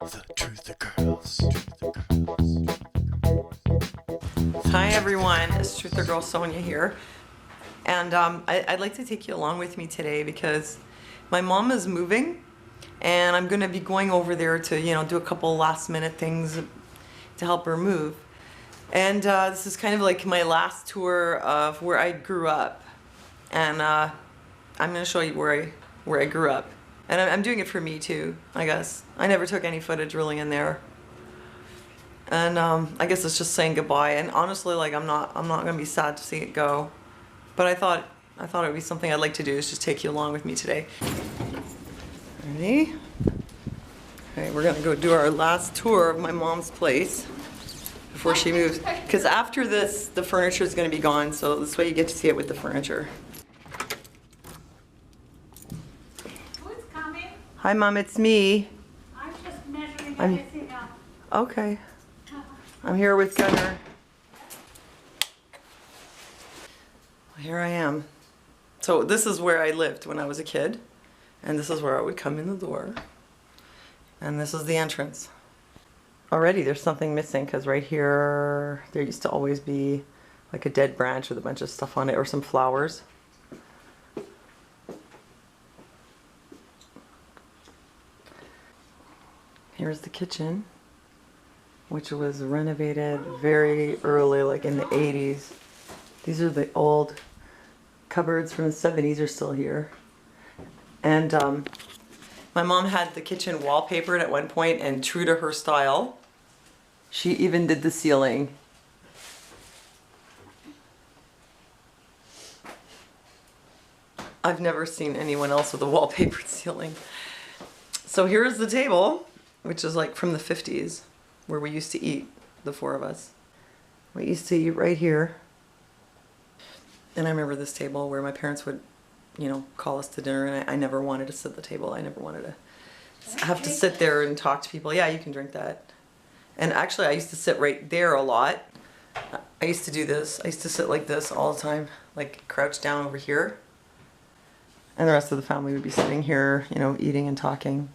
The Truther Girls. Hi everyone, it's Truther Girl Sonia here, and I'd like to take you along with me today because my mom is moving, and I'm going to be going over there to do a couple last minute things to help her move. And this is kind of like my last tour of where I grew up, and I'm going to show you where I grew up. And I'm doing it for me too, I guess. I never took any footage really in there. And I guess it's just saying goodbye. And honestly, like I'm not gonna be sad to see it go. But I thought it would be something I'd like to do, is just take you along with me today. Ready? Okay, we're gonna go do our last tour of my mom's place before she moves. Because after this, the furniture is gonna be gone. So this way you get to see it with the furniture. Hi, Mom, it's me. I'm just measuring everything up. Okay. I'm here with Gunnar. Here I am. So this is where I lived when I was a kid, and this is where I would come in the door, and this is the entrance. Already there's something missing, because right here there used to always be like a dead branch with a bunch of stuff on it, or some flowers. Here's the kitchen, which was renovated very early, like in the 80s. These are the old cupboards from the 70s are still here. And my mom had the kitchen wallpapered at one point, and true to her style, she even did the ceiling. I've never seen anyone else with a wallpapered ceiling. So here's the table, which is like from the 50s, where we used to eat, the four of us. We used to eat right here. And I remember this table where my parents would, call us to dinner, and I never wanted to sit at the table. I never wanted to have to sit there and talk to people. Yeah, you can drink that. And actually, I used to sit right there a lot. I used to do this. I used to sit like this all the time, like crouched down over here. And the rest of the family would be sitting here, eating and talking.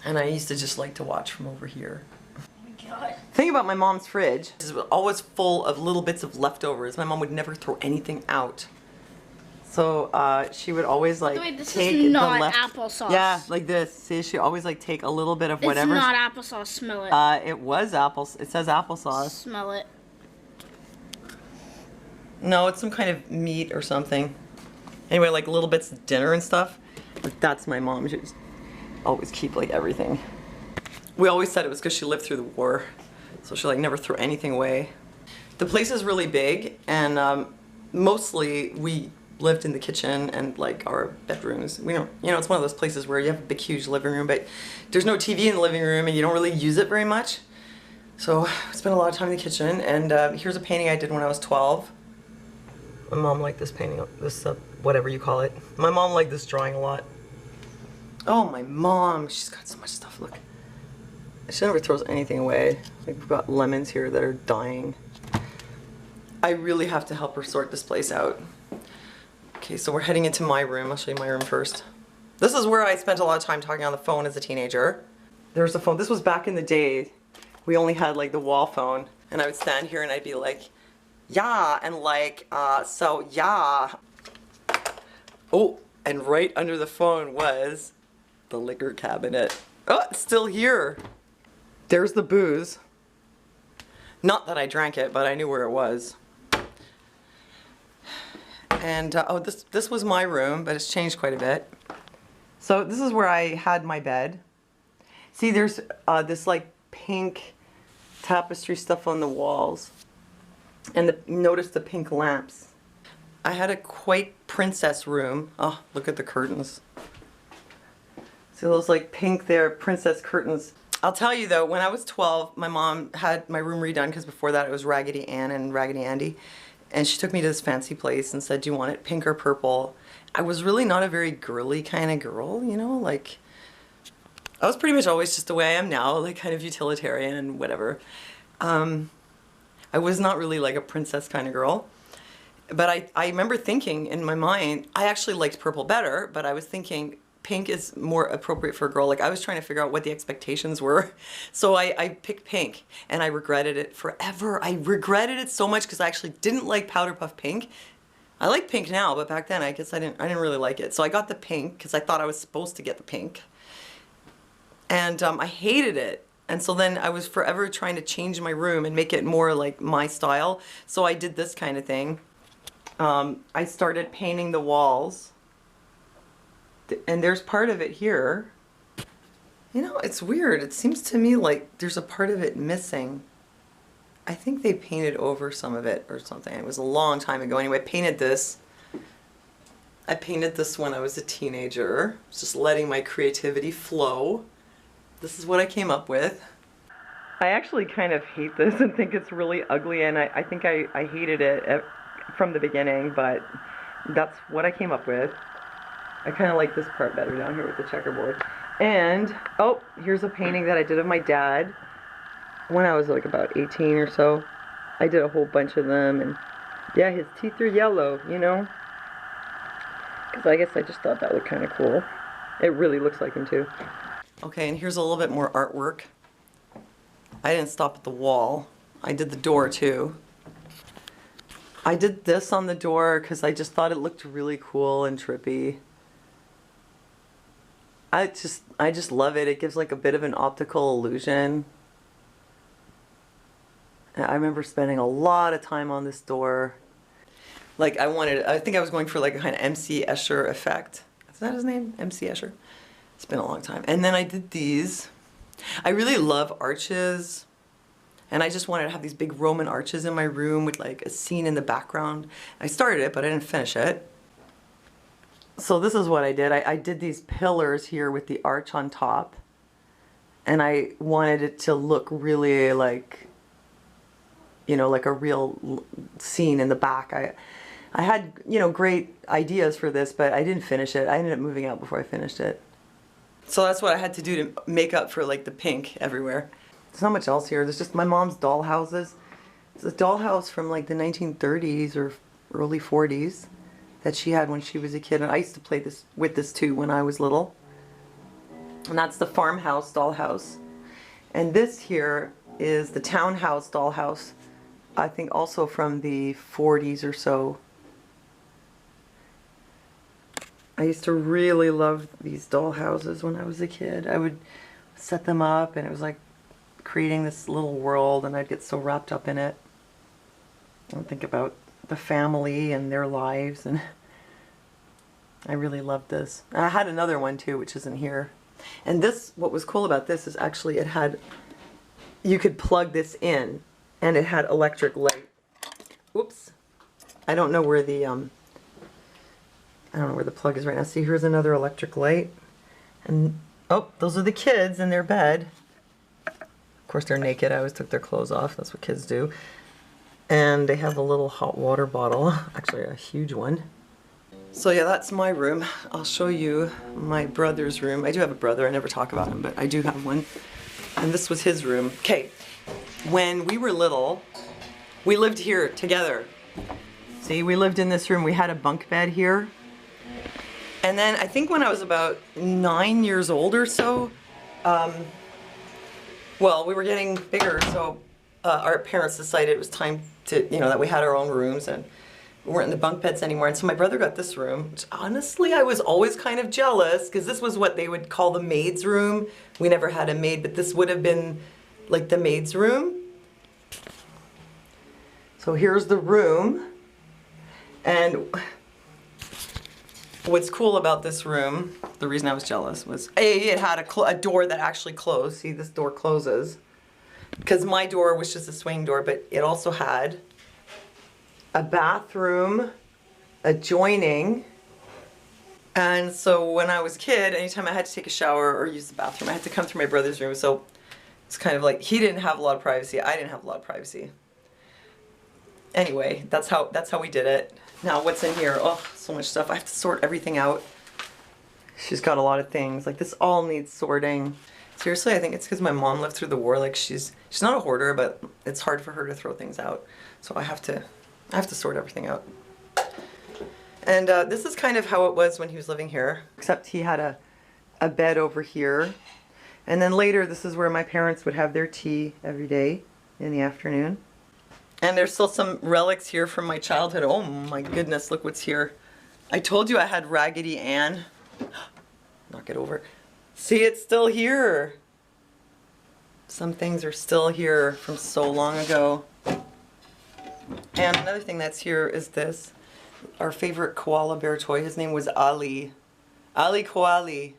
And I used to just like to watch from over here. Oh my God. Thing about my mom's fridge is it was always full of little bits of leftovers. My mom would never throw anything out. So she would always like Wait, this take is not the left. applesauce. Yeah, like this. See, she always like take a little bit of whatever. It's not applesauce. Smell it. It was apples. It says applesauce. Smell it. No, it's some kind of meat or something. Anyway, like little bits of dinner and stuff. Like that's my mom. She just always keep like everything. We always said it was because she lived through the war, so she like never threw anything away. The place is really big, and mostly we lived in the kitchen and like our bedrooms. We don't, it's one of those places where you have a big huge living room, but there's no TV in the living room and you don't really use it very much. So I spent a lot of time in the kitchen, and here's a painting I did when I was 12. My mom liked this painting, this whatever you call it. My mom liked this drawing a lot. Oh, my mom, she's got so much stuff, look. She never throws anything away. Like, we've got lemons here that are dying. I really have to help her sort this place out. Okay, so we're heading into my room. I'll show you my room first. This is where I spent a lot of time talking on the phone as a teenager. There's a phone. This was back in the day. We only had like the wall phone, and I would stand here and I'd be like, yeah, and like, so yeah. Oh, and right under the phone was the liquor cabinet. Oh, it's still here. There's the booze. Not that I drank it, but I knew where it was. And oh, this was my room, but it's changed quite a bit. So this is where I had my bed. See, there's this like pink tapestry stuff on the walls. And notice the pink lamps. I had a quite princess room. Oh, look at the curtains. See those like pink there, princess curtains. I'll tell you though, when I was 12, my mom had my room redone, because before that it was Raggedy Ann and Raggedy Andy. And she took me to this fancy place and said, do you want it pink or purple? I was really not a very girly kind of girl, like, I was pretty much always just the way I am now, like kind of utilitarian and whatever. I was not really like a princess kind of girl. But I remember thinking in my mind, I actually liked purple better, but I was thinking pink is more appropriate for a girl. Like I was trying to figure out what the expectations were. So I picked pink and I regretted it forever. I regretted it so much because I actually didn't like Powder Puff Pink. I like pink now, but back then I guess I didn't really like it. So I got the pink because I thought I was supposed to get the pink. And I hated it. And so then I was forever trying to change my room and make it more like my style. So I did this kind of thing. I started painting the walls. And there's part of it here. You know, it's weird. It seems to me like there's a part of it missing. I think they painted over some of it or something. It was a long time ago. Anyway, I painted this. I painted this when I was a teenager. Just letting my creativity flow. This is what I came up with. I actually kind of hate this and think it's really ugly, and I think I hated it from the beginning, but that's what I came up with. I kind of like this part better down here with the checkerboard. And, oh, here's a painting that I did of my dad when I was like about 18 or so. I did a whole bunch of them, and yeah, his teeth are yellow, you know? Because I guess I just thought that looked kind of cool. It really looks like him too. Okay, and here's a little bit more artwork. I didn't stop at the wall. I did the door too. I did this on the door because I just thought it looked really cool and trippy. I just love it. It gives like a bit of an optical illusion. I remember spending a lot of time on this door. Like I think I was going for like a kind of MC Escher effect. Is that his name? MC Escher? It's been a long time. And then I did these. I really love arches. And I just wanted to have these big Roman arches in my room with like a scene in the background. I started it, but I didn't finish it. So this is what I did. I did these pillars here with the arch on top. And I wanted it to look really like, you know, like a real scene in the back. I had, you know, great ideas for this, but I didn't finish it. I ended up moving out before I finished it. So that's what I had to do to make up for like the pink everywhere. There's not much else here. There's just my mom's doll houses. It's a dollhouse from like the 1930s or early 40s that she had when she was a kid. And I used to play with this too when I was little. And that's the farmhouse dollhouse. And this here is the townhouse dollhouse. I think also from the 40s or so. I used to really love these dollhouses when I was a kid. I would set them up and it was like creating this little world, and I'd get so wrapped up in it. I would think about the family and their lives, and I really loved this. I had another one too, which isn't here. And this, what was cool about this is actually it had, you could plug this in and it had electric light. Oops. I don't know where the plug is right now. See, here's another electric light. And, oh, those are the kids in their bed. Of course, they're naked. I always took their clothes off. That's what kids do. And they have a little hot water bottle. Actually, a huge one. So yeah, that's my room. I'll show you my brother's room. I do have a brother. I never talk about him, but I do have one. And this was his room. Okay, when we were little, we lived here together. See, we lived in this room. We had a bunk bed here. And then I think when I was about 9 years old or so, well, we were getting bigger, so our parents decided it was time to, you know, that we had our own rooms and we weren't in the bunk beds anymore. And so my brother got this room, which honestly I was always kind of jealous because this was what they would call the maid's room. We never had a maid, but this would have been like the maid's room. So here's the room. And what's cool about this room, the reason I was jealous was, A, it had a door that actually closed. See, this door closes. Because my door was just a swing door, but it also had a bathroom adjoining. And so when I was a kid, anytime I had to take a shower or use the bathroom, I had to come through my brother's room. So it's kind of like, he didn't have a lot of privacy. I didn't have a lot of privacy. Anyway, that's how we did it. Now what's in here? Oh, so much stuff. I have to sort everything out. She's got a lot of things. Like this all needs sorting. Seriously, I think it's because my mom lived through the war. Like she's not a hoarder, but it's hard for her to throw things out. So I have to sort everything out. And this is kind of how it was when he was living here. Except he had a bed over here. And then later, this is where my parents would have their tea every day in the afternoon. And there's still some relics here from my childhood. Oh my goodness, look what's here. I told you I had Raggedy Ann. Knock it over. See, it's still here. Some things are still here from so long ago. And another thing that's here is this. Our favorite koala bear toy. His name was Ali. Ali Koali.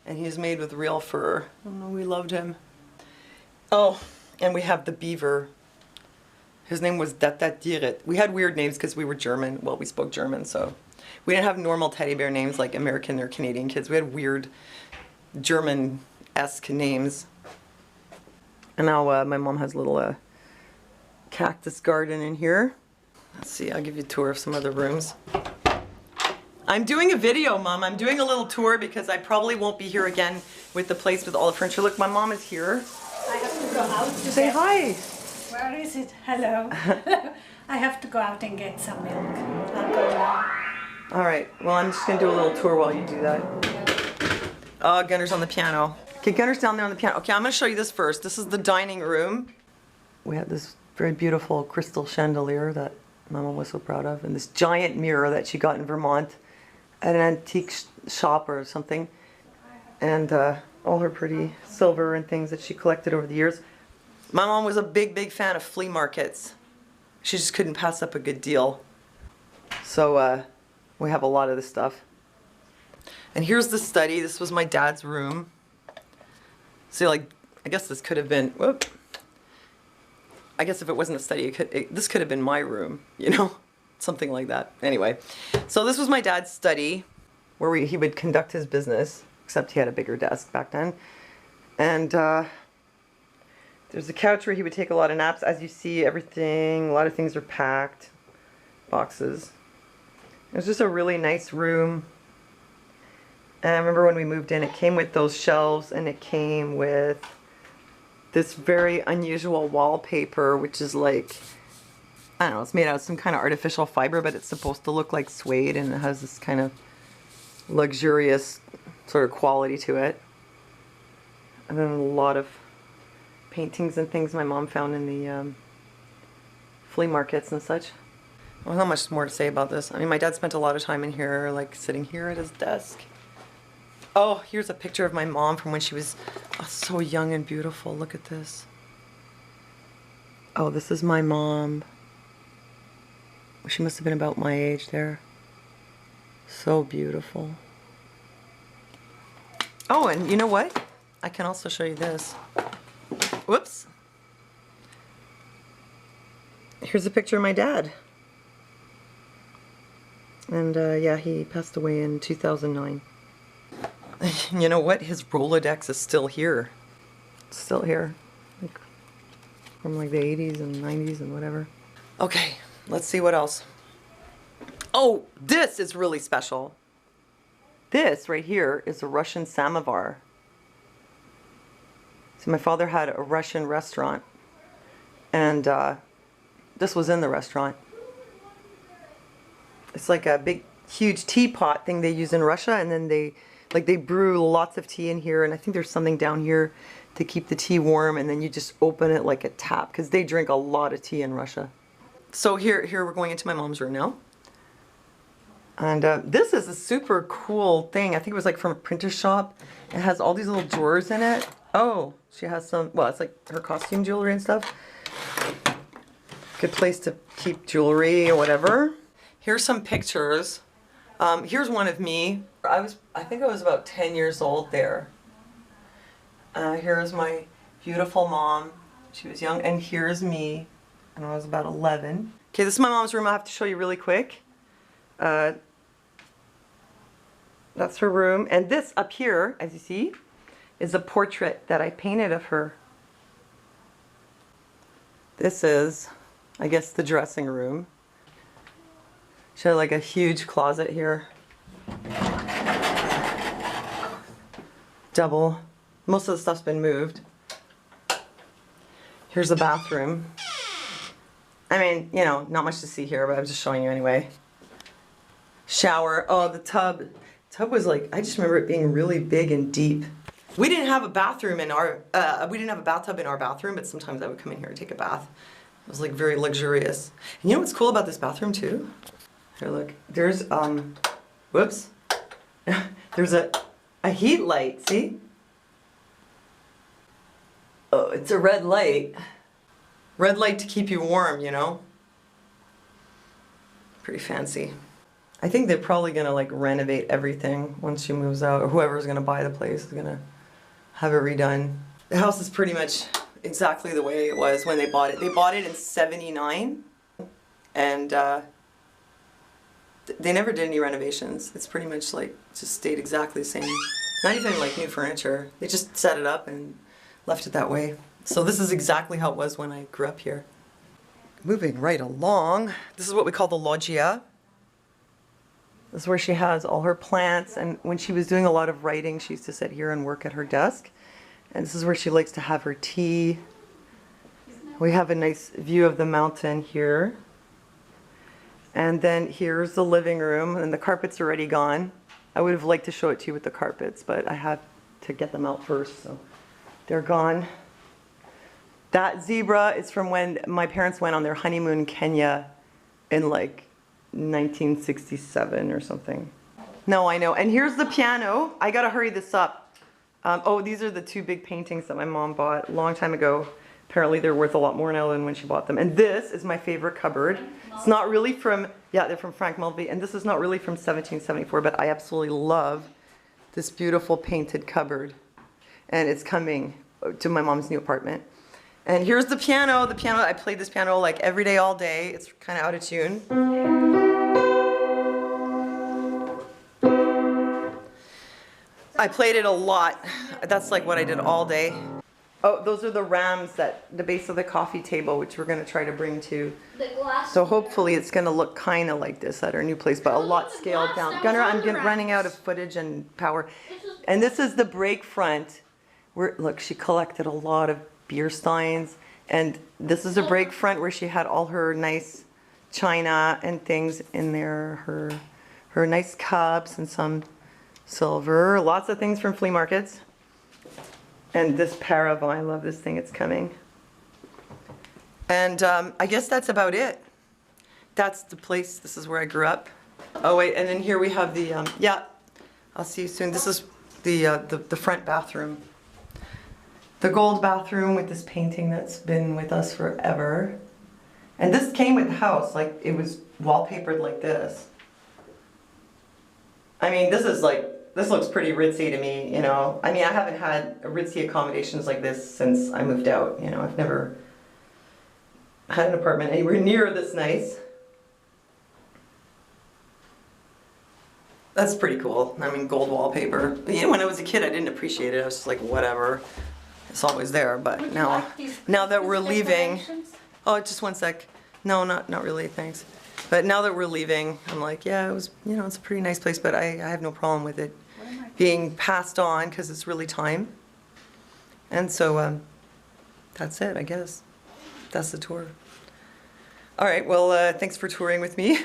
And he's made with real fur. Oh, we loved him. Oh, and we have the beaver. His name was Datatiret. We had weird names because we were German. Well, we spoke German, so we didn't have normal teddy bear names like American or Canadian kids. We had weird German-esque names. And now my mom has a little cactus garden in here. Let's see, I'll give you a tour of some other rooms. I'm doing a video, Mom. I'm doing a little tour because I probably won't be here again with the place with all the furniture. Look, my mom is here. I have to go out to Say get... hi. Where is it? Hello. I have to go out and get some milk. I'll go now. All right, well, I'm just gonna do a little tour while you do that. Oh, Gunner's on the piano. Okay, Gunner's down there on the piano. Okay, I'm gonna show you this first. This is the dining room. We have this very beautiful crystal chandelier that my mom was so proud of, and this giant mirror that she got in Vermont at an antique shop or something, and all her pretty silver and things that she collected over the years. My mom was a big fan of flea markets. She just couldn't pass up a good deal. So we have a lot of this stuff. And here's the study. This was my dad's room. See, like, I guess this could have been, whoop. I guess if it wasn't a study, this could have been my room, you know? Something like that. Anyway, so this was my dad's study where he would conduct his business, except he had a bigger desk back then. And there's a couch where he would take a lot of naps. As you see, a lot of things are packed, boxes. It was just a really nice room. And I remember when we moved in, it came with those shelves and it came with this very unusual wallpaper, which is like, I don't know, it's made out of some kind of artificial fiber, but it's supposed to look like suede, and it has this kind of luxurious sort of quality to it. And then a lot of paintings and things my mom found in the flea markets and such. Well, not much more to say about this. I mean, my dad spent a lot of time in here, like sitting here at his desk. Oh, here's a picture of my mom from when she was so young and beautiful. Look at this. Oh, this is my mom. She must have been about my age there. So beautiful. Oh, and you know what? I can also show you this. Whoops. Here's a picture of my dad. And yeah, he passed away in 2009. You know what? His Rolodex is still here. It's still here. Like, from like the 80s and 90s and whatever. Okay, let's see what else. Oh, this is really special. This right here is a Russian samovar. So my father had a Russian restaurant, and this was in the restaurant. It's like a big, huge teapot thing they use in Russia, and then they brew lots of tea in here, and I think there's something down here to keep the tea warm, and then you just open it like a tap, because they drink a lot of tea in Russia. So here we're going into my mom's room now. And this is a super cool thing. I think it was like from a printer shop. It has all these little drawers in it. Oh, she has some, well, it's like her costume jewelry and stuff. Good place to keep jewelry or whatever. Here's some pictures. Here's one of me. I think I was about 10 years old there. Here's my beautiful mom. She was young. And here's me, and I was about 11. Okay, this is my mom's room. I have to show you really quick. That's her room. And this up here, as you see, is a portrait that I painted of her. This is, I guess, the dressing room. She had like a huge closet here. Double. Most of the stuff's been moved. Here's the bathroom. I mean, you know, not much to see here, but I'm just showing you anyway. Shower. Oh, the tub Tub was like, I just remember it being really big and deep. We didn't have a bathroom in our, we didn't have a bathtub in our bathroom, but sometimes I would come in here and take a bath. It was like very luxurious. And you know what's cool about this bathroom too? Here, look. There's, whoops. There's a heat light, see? Oh, it's a red light. Red light to keep you warm, you know? Pretty fancy. I think they're probably gonna like renovate everything once she moves out, or whoever's gonna buy the place is gonna have it redone. The house is pretty much exactly the way it was when they bought it. They bought it in '79, and they never did any renovations. It's pretty much like just stayed exactly the same. Not even like new furniture. They just set it up and left it that way. So this is exactly how it was when I grew up here. Moving right along, this is what we call the loggia. This is where she has all her plants, and when she was doing a lot of writing, she used to sit here and work at her desk. And this is where she likes to have her tea. We have a nice view of the mountain here. And then here's the living room, and the carpet's already gone. I would have liked to show it to you with the carpets, but I had to get them out first, so they're gone. That zebra is from when my parents went on their honeymoon in Kenya in like 1967 or something. No, I know. And here's the piano. I gotta hurry this up. Oh, these are the two big paintings that my mom bought a long time ago. Apparently they're worth a lot more now than when she bought them. And this is my favorite cupboard. It's not really from, yeah, they're from Frank Mulvey. And this is not really from 1774, but I absolutely love this beautiful painted cupboard. And it's coming to my mom's new apartment. And here's the piano. The piano, I played this piano like every day, all day. It's kind of out of tune. I played it a lot. That's like what I did all day. Oh, those are the rams that the base of the coffee table, which we're going to try to bring to. So hopefully it's going to look kind of like this at our new place, but a lot scaled down. Gunnar, I'm running out of footage and power. And this is the break front. Where, look, she collected a lot of beer steins, and this is a break front where she had all her nice china and things in there, her nice cups and some silver, lots of things from flea markets. And this Paravent, I love this thing, it's coming. And I guess that's about it. That's the place, this is where I grew up. Oh wait, and then here we have the, yeah, I'll see you soon. This is the front bathroom. The gold bathroom with this painting that's been with us forever. And this came with the house, like it was wallpapered like this. I mean, this is like, this looks pretty ritzy to me, you know. I mean, I haven't had ritzy accommodations like this since I moved out, you know. I've never had an apartment anywhere near this nice. That's pretty cool. I mean, gold wallpaper. You know, when I was a kid, I didn't appreciate it. I was just like, whatever. It's always there, but now that we're leaving, oh, just one sec. No, not really, thanks. But now that we're leaving, I'm like, yeah, it was, you know, it's a pretty nice place, but I have no problem with it being passed on because it's really time. And so that's it, I guess. That's the tour. All right, well, thanks for touring with me.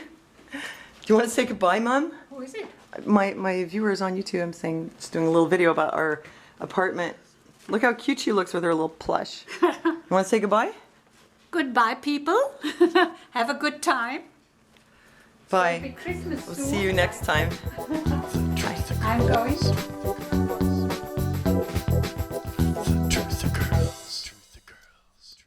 Do you want to say goodbye, Mom? Who is it? My viewers on YouTube, I'm saying, just doing a little video about our apartment. Look how cute she looks with her little plush. You want to say goodbye? Goodbye, people. Have a good time. Bye. Happy Christmas We'll soon. see you next time. I'm going.